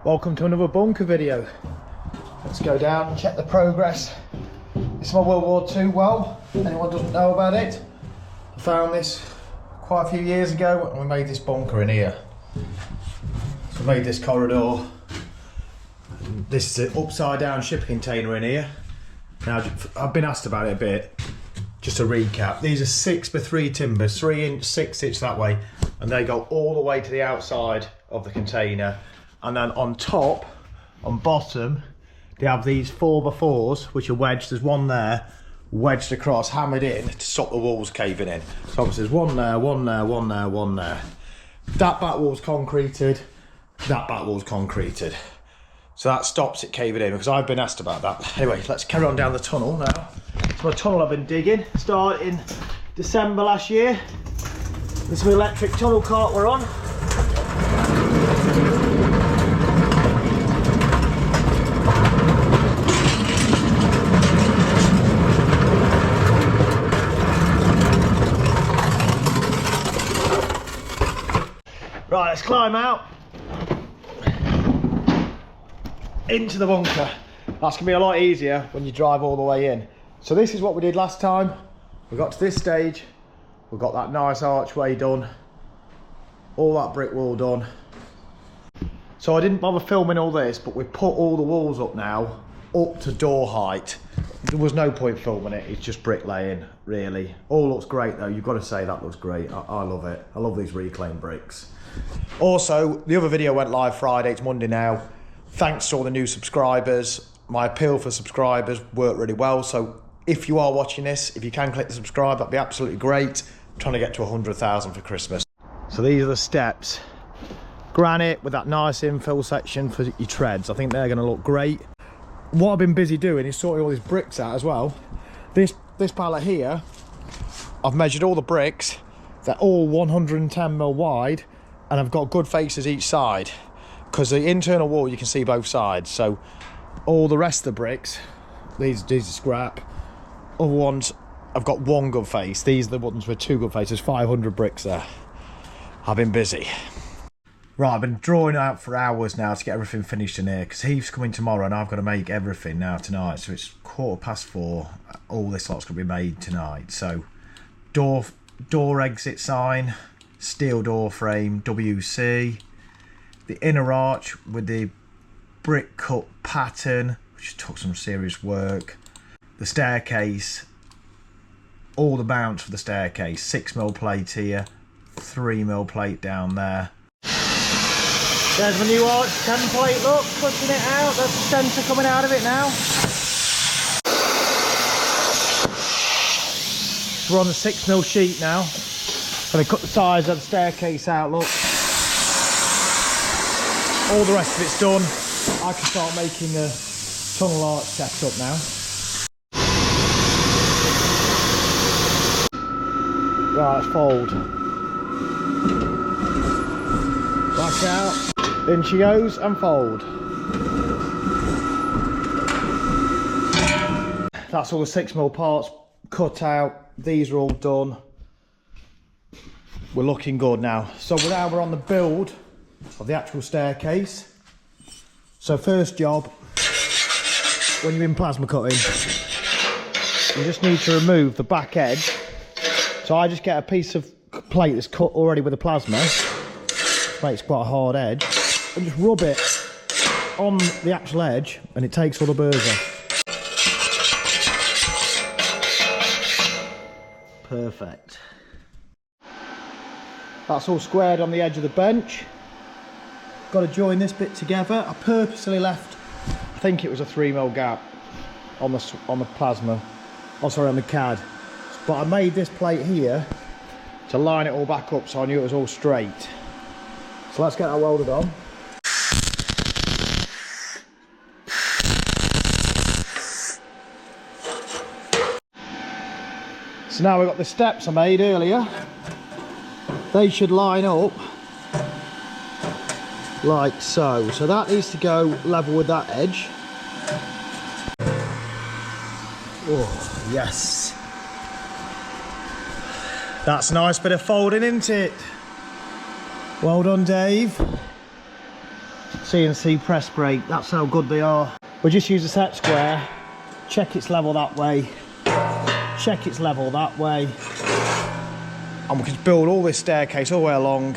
Welcome to another bunker video. Let's go down and check the progress. This is my World War II well. Anyone doesn't know about it, I found this quite a few years ago and we made this bunker in here. So we made this corridor. This is an upside down shipping container in here. Now I've been asked about it a bit. Just to recap, these are 6x3 timbers, 3 inch, 6 inch that way, and they go all the way to the outside of the container. And then on top, on bottom, they have these 4x4s which are wedged. There's one there, wedged across, hammered in to stop the walls caving in. So obviously there's one there, one there, one there, one there. That back wall's concreted, that back wall's concreted. So that stops it caving in, because I've been asked about that. Anyway, let's carry on down the tunnel now. So my tunnel I've been digging, started in December last year. This is my electric tunnel cart we're on. Right, let's climb out into the bunker. That's gonna be a lot easier when you drive all the way in. So this is what we did last time. We got to this stage, we got that nice archway done, all that brick wall done. So I didn't bother filming all this, but we've put all the walls up now, up to door height. There was no point filming it, it's just bricklaying, really. All looks great though, you've got to say that looks great. I love it. I love these reclaimed bricks. Also, the other video went live Friday, it's Monday now. Thanks to all the new subscribers. My appeal for subscribers worked really well, so if you are watching this, if you can click the subscribe, that'd be absolutely great. I'm trying to get to 100,000 for Christmas. So these are the steps. Granite with that nice infill section for your treads. I think they're gonna look great. What I've been busy doing is sorting all these bricks out as well. This pallet here, I've measured all the bricks. They're all 110mm wide, and I've got good faces each side, because the internal wall you can see both sides. So all the rest of the bricks, these are scrap. Other ones, I've got one good face. These are the ones with 2 good faces. 500 bricks there. I've been busy. Right, I've been drawing out for hours now to get everything finished in here, because Heath's coming tomorrow and I've got to make everything now tonight. So it's 4:15. All this lot's going to be made tonight. So door exit sign, steel door frame, WC. The inner arch with the brick cut pattern, which took some serious work. The staircase, all the mounts for the staircase, 6mm plate here, 3mm plate down there. There's my new arch template, look, pushing it out, there's the centre coming out of it now. We're on the 6mm sheet now. So they cut the sides of the staircase out, look. All the rest of it's done. I can start making a tunnel arch setup now. Right, let's fold. Back out. In she goes and fold. That's all the 6mm parts cut out. These are all done. We're looking good now. So now we're on the build of the actual staircase. So first job, when you're in plasma cutting, you just need to remove the back edge. So I just get a piece of plate that's cut already with the plasma, which makes quite a hard edge, and just rub it on the actual edge and it takes all the burrs off. Perfect. That's all squared on the edge of the bench. Got to join this bit together. I purposely left, I think it was a 3mm gap on the plasma, oh sorry, on the CAD. But I made this plate here to line it all back up, so I knew it was all straight. So let's get that welded on. So now we've got the steps I made earlier. They should line up like so. So that needs to go level with that edge. Oh, yes. That's a nice bit of folding, isn't it? Well done, Dave. CNC press brake, that's how good they are. We'll just use a set square, check it's level that way, check it's level that way, and we can build all this staircase all the way along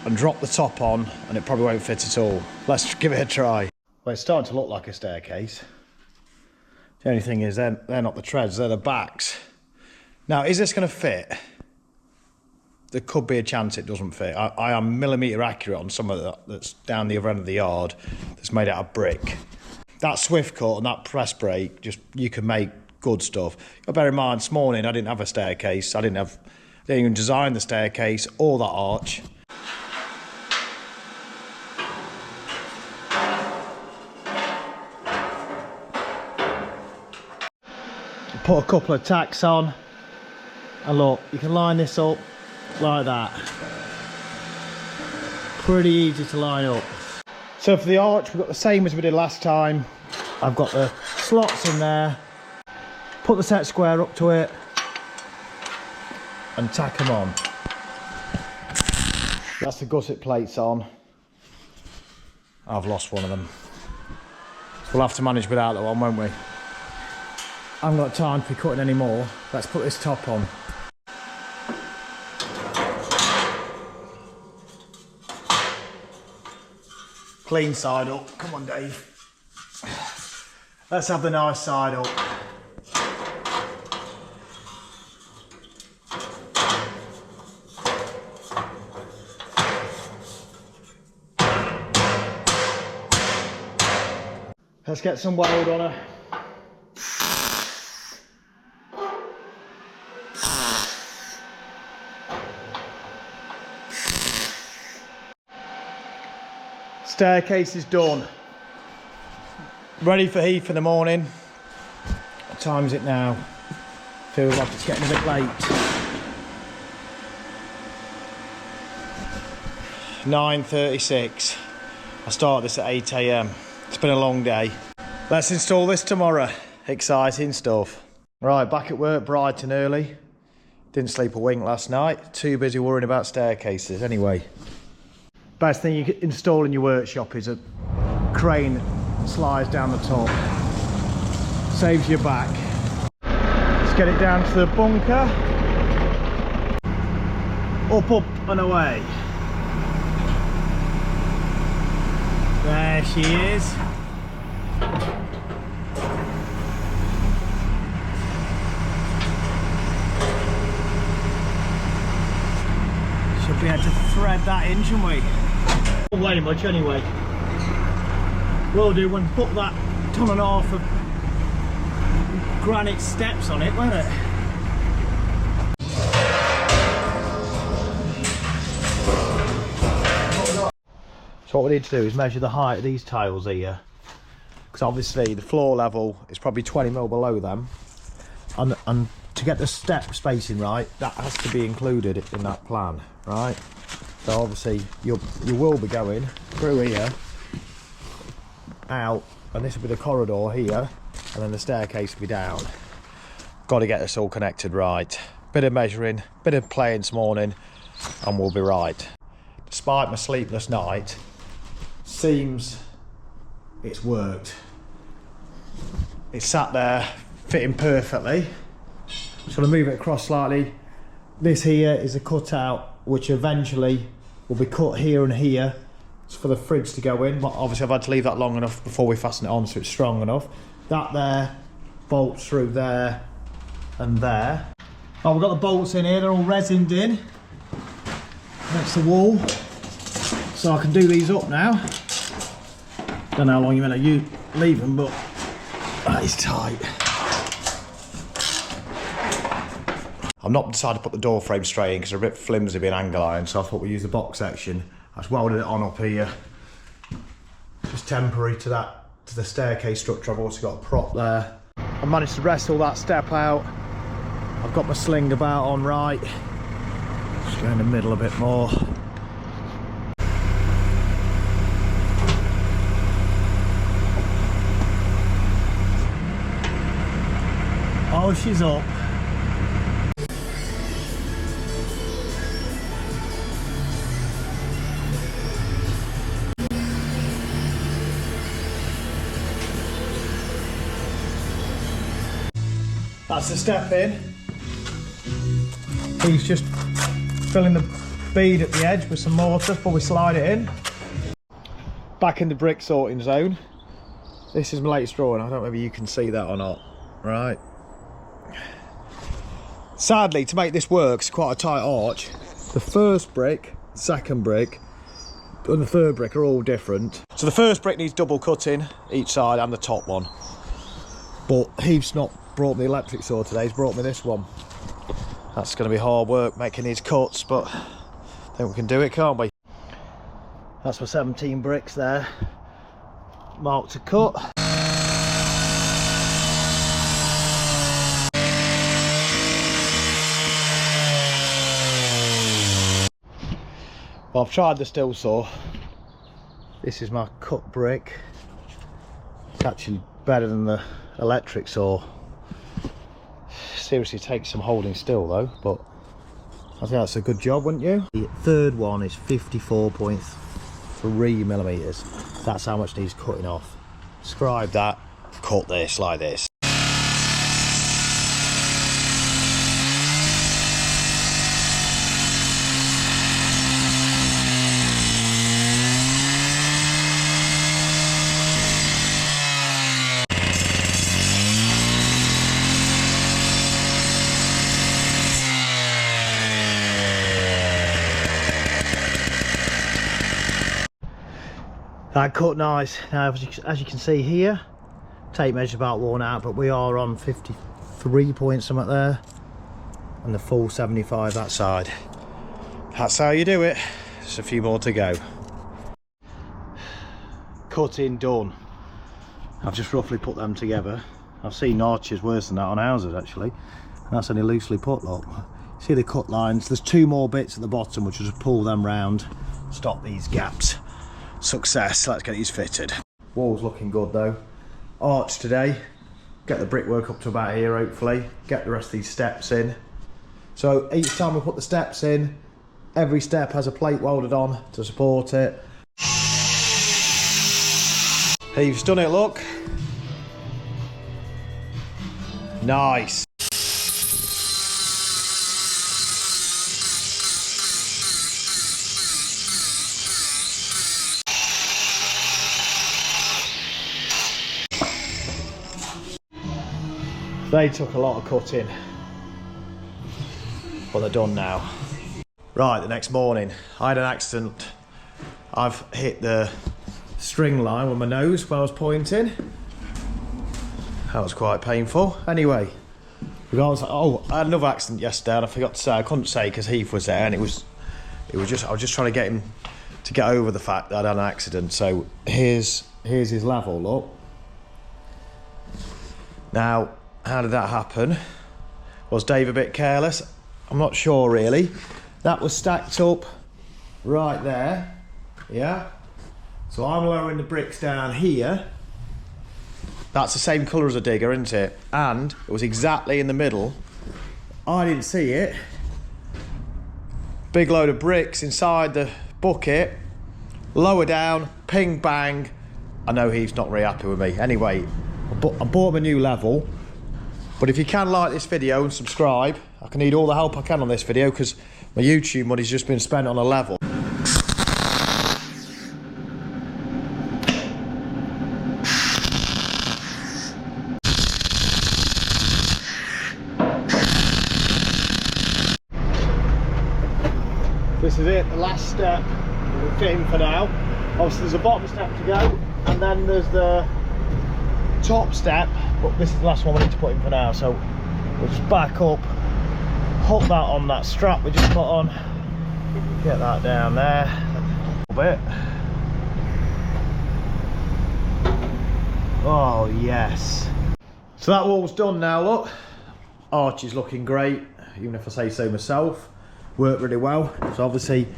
and drop the top on, and it probably won't fit at all. Let's give it a try. Well, it's starting to look like a staircase. The only thing is they're not the treads, they're the backs. Now, is this going to fit? There could be a chance it doesn't fit. I am millimetre accurate on some of that that's down the other end of the yard that's made out of brick. That swift cut and that press brake, just you can make good stuff. But bear in mind, this morning I didn't have a staircase. I didn't even design the staircase or that arch. Put a couple of tacks on, and look, you can line this up like that. Pretty easy to line up. So for the arch, we've got the same as we did last time. I've got the slots in there, put the set square up to it, and tack them on. That's the gusset plates on. I've lost one of them. We'll have to manage without that one, won't we? I haven't got time to be cutting any more. Let's put this top on. Clean side up. Come on, Dave. Let's have the nice side up. Let's get some weld on her. Staircase is done. Ready for heat in the morning. What time is it now? Feels like it's getting a bit late. 9:36. I started this at 8 AM. It's been a long day. Let's install this tomorrow. Exciting stuff. Right, back at work bright and early. Didn't sleep a wink last night. Too busy worrying about staircases. Anyway, best thing you can install in your workshop is a crane that slides down the top. Saves your back. Let's get it down to the bunker. Up and away. There she is. Should be able to thread that in, shouldn't we? Not very much anyway. Will do when put that 1.5 tons of granite steps on it, won't it? So what we need to do is measure the height of these tiles here, because obviously the floor level is probably 20mm below them, and to get the step spacing right, that has to be included in that plan, right? So obviously you will be going through here, out, and this will be the corridor here, and then the staircase will be down. Got to get this all connected right. Bit of measuring, bit of playing this morning, and we'll be right. Despite my sleepless night, seems it's worked. It's sat there fitting perfectly. Just going to move it across slightly. This here is a cutout which eventually will be cut here and here. It's for the fridge to go in, but obviously I've had to leave that long enough before we fasten it on so it's strong enough. That there bolts through there and there. Oh, we've got the bolts in here, they're all resined in. That's the wall. So I can do these up now. Don't know how long you're going to leave them, but that is tight. I've not decided to put the door frame straight in because they're a bit flimsy being angle iron, so I thought we'd use the box section. I just welded it on up here. Just temporary to the staircase structure. I've also got a prop there. I managed to wrestle that step out. I've got my sling about on right. Just go in the middle a bit more. Oh, she's up. That's the step in. He's just filling the bead at the edge with some mortar before we slide it in. Back in the brick sorting zone. This is my latest drawing. I don't know whether you can see that or not. Right. Sadly, to make this work, it's quite a tight arch. The first brick, second brick, and the third brick are all different. So the first brick needs double cutting each side and the top one. But Heath's not brought me the electric saw today, he's brought me this one. That's going to be hard work making these cuts, but I think we can do it, can't we? That's my 17 bricks there, marked to cut. Well, I've tried the still saw. This is my cut brick. It's actually better than the electric saw. Seriously takes some holding still though, but I think that's a good job, wouldn't you? The third one is 54.3 millimeters. That's how much needs cutting off. Scribe that, cut this like this. That cut nice. Now, as you can see here, tape measure's about worn out, but we are on 53 point something there, and the full 75 that side. That's how you do it. Just a few more to go. Cutting done. I've just roughly put them together. I've seen arches worse than that on houses actually, and that's only loosely put. Look, see the cut lines. There's two more bits at the bottom which will just pull them round, stop these gaps. Success. Let's get these fitted. Wall's looking good though. Arch today. Get the brickwork up to about here hopefully. Get the rest of these steps in. So each time we put the steps in, every step has a plate welded on to support it. Heath's done it, look. Nice. They took a lot of cutting, but they're done now. Right, the next morning, I had an accident. I've hit the string line with my nose when I was pointing. That was quite painful. Anyway, regardless, oh, I had another accident yesterday and I forgot to say, I couldn't say because Heath was there, and I was just trying to get him to get over the fact that I'd had an accident. So here's his level, look. Now, how did that happen? Was Dave a bit careless? I'm not sure really. That was stacked up right there, yeah? So I'm lowering the bricks down here. That's the same colour as a digger, isn't it? And it was exactly in the middle. I didn't see it. Big load of bricks inside the bucket. Lower down, ping bang. I know he's not very happy with me. Anyway, I bought him a new level. But if you can like this video and subscribe, I can need all the help I can on this video because my YouTube money's just been spent on a level. This is it, the last step we're fitting for now. Obviously there's a bottom step to go, and then there's the top step, but this is the last one we need to put in for now. So we'll just back up, hook that on that strap we just put on, get that down there a little bit. Oh yes. So that wall's done now, look. Arch is looking great, even if I say so myself. Worked really well. So obviously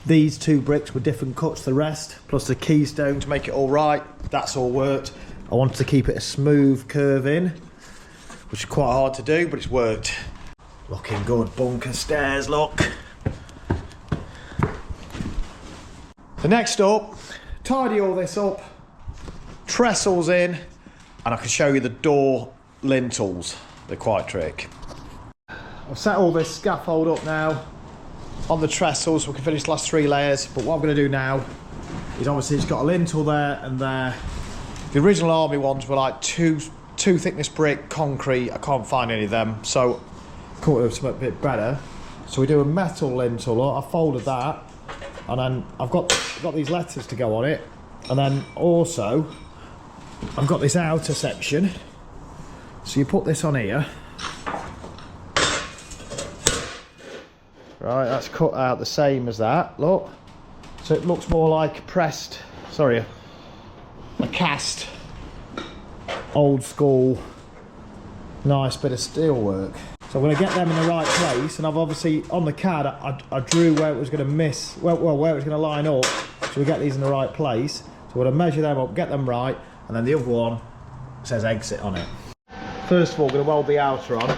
these two bricks were different cuts to the rest, plus the keystone to make it all right. That's all worked. I wanted to keep it a smooth curve in, which is quite hard to do, but it's worked. Looking good. Bunker stairs, look. So next up, tidy all this up, trestles in, and I can show you the door lintels. they're quite trick. I've set all this scaffold up now on the trestles so we can finish the last 3 layers, but what I'm going to do now is obviously it's got a lintel there and there. The original army ones were like two thickness brick, concrete. I can't find any of them, so come up with something a bit better. So we do a metal lintel. Look, I folded that, and then I've got these letters to go on it, and then also I've got this outer section. So you put this on here. Right, that's cut out the same as that. Look, so it looks more like pressed. Sorry, a cast, old school, nice bit of steel work. So I'm going to get them in the right place, and I've obviously on the CAD I drew where it was going to miss, well where it was going to line up, so we get these in the right place. So we're going to measure them up, get them right, and then the other one says exit on it. First of all, we're going to weld the outer on,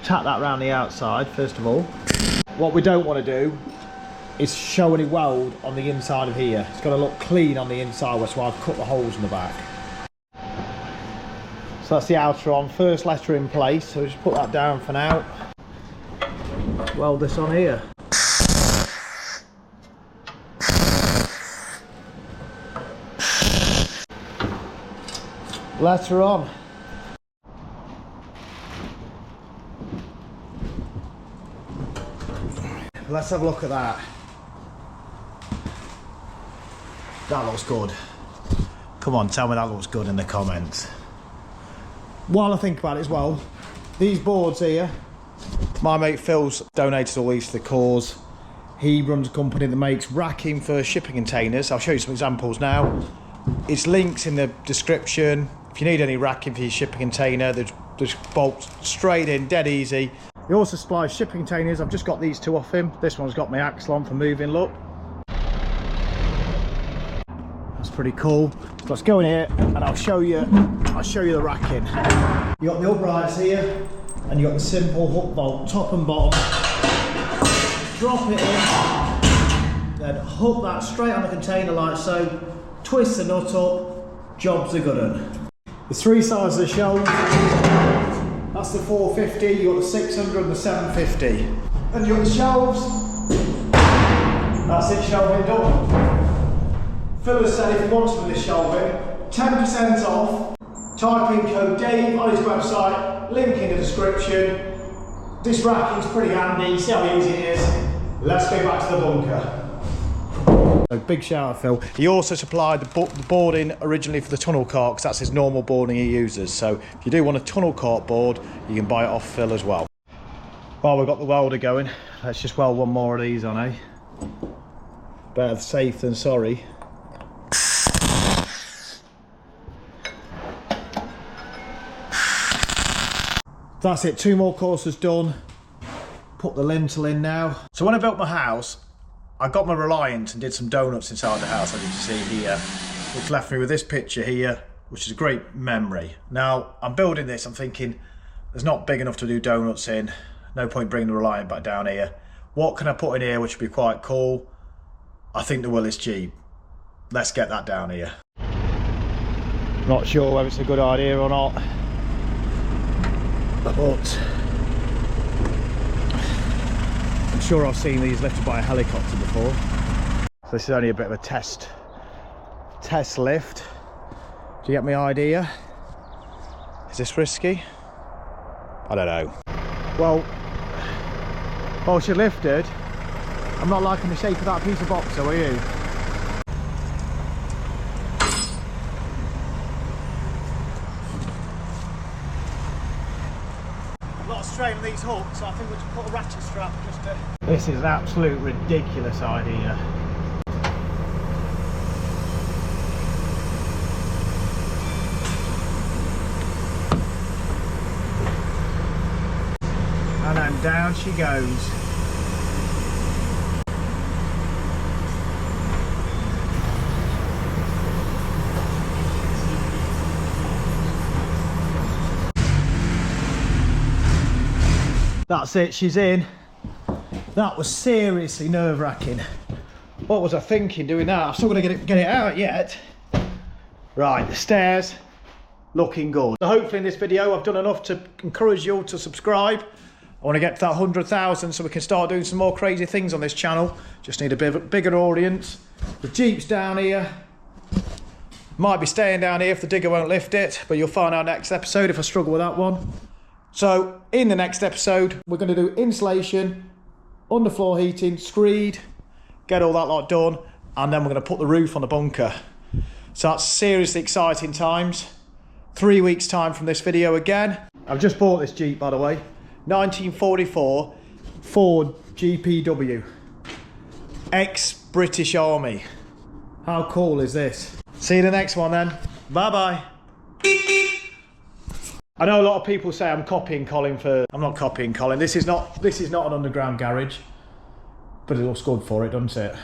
tap that around the outside first of all. What we don't want to do is show any weld on the inside of here. It's got to look clean on the inside, so I've cut the holes in the back. So that's the outer on, first letter in place, so just put that down for now. Weld this on here. Letter on. Let's have a look at that. That looks good. Come on, tell me that looks good in the comments. While I think about it as well, these boards here, my mate Phil's donated all these to the cause. He runs a company that makes racking for shipping containers. I'll show you some examples now. It's links in the description. If you need any racking for your shipping container, there's bolts straight in, dead easy. He also supplies shipping containers. I've just got these 2 off him. This one's got my axle on for moving, look. That's pretty cool. So let's go in here and I'll show you the racking. You got the uprights here, and you got the simple hook bolt, top and bottom. Drop it in, then hook that straight on the container like so, twist the nut up, job's a good one. The 3 sides of the shelves, that's the 450, you got the 600 and the 750. Then you got the shelves, that's it, shelving done. Phil has said if he wants some of this shelving, 10% off, type in code Dave on his website, link in the description. This racking's pretty handy, see how easy it is. Let's go back to the bunker. So big shout out Phil. He also supplied the boarding originally for the tunnel cart, because that's his normal boarding he uses. So if you do want a tunnel cart board, you can buy it off Phil as well. Well, we've got the welder going. Let's just weld one more of these on, eh? Better safe than sorry. That's it, 2 more courses done. Put the lintel in now. So when I built my house, I got my Reliant and did some donuts inside the house, as you can see here, which left me with this picture here, which is a great memory. Now, I'm building this, I'm thinking, it's not big enough to do donuts in, no point bringing the Reliant back down here. What can I put in here which would be quite cool? I think the wool is cheap. Let's get that down here. Not sure whether it's a good idea or not, but I'm sure I've seen these lifted by a helicopter before. So this is only a bit of a test lift. Do you get my idea? Is this risky? I don't know. Well, while she lifted, I'm not liking the shape of that piece of box, so are you? Straighten these hooks, so I think we'll just put a ratchet strap just to... This is an absolute ridiculous idea. And then down she goes. That's it, she's in. That was seriously nerve-wracking. What was I thinking doing that? I'm still gonna get it out yet. Right, the stairs. looking good. So hopefully in this video I've done enough to encourage you all to subscribe. I want to get to that 100,000 so we can start doing some more crazy things on this channel. Just need a bit of a bigger audience. The Jeep's down here. Might be staying down here if the digger won't lift it, but you'll find out next episode if I struggle with that one. So in the next episode, we're going to do insulation, underfloor heating, screed, get all that lot done, and then we're going to put the roof on the bunker. So that's seriously exciting times. 3 weeks time from this video again. I've just bought this Jeep, by the way. 1944 Ford GPW. Ex-British Army. How cool is this? See you in the next one then. Bye bye. I know a lot of people say I'm copying Colin for... I'm not copying Colin. This is not an underground garage. But it looks good for it, doesn't it?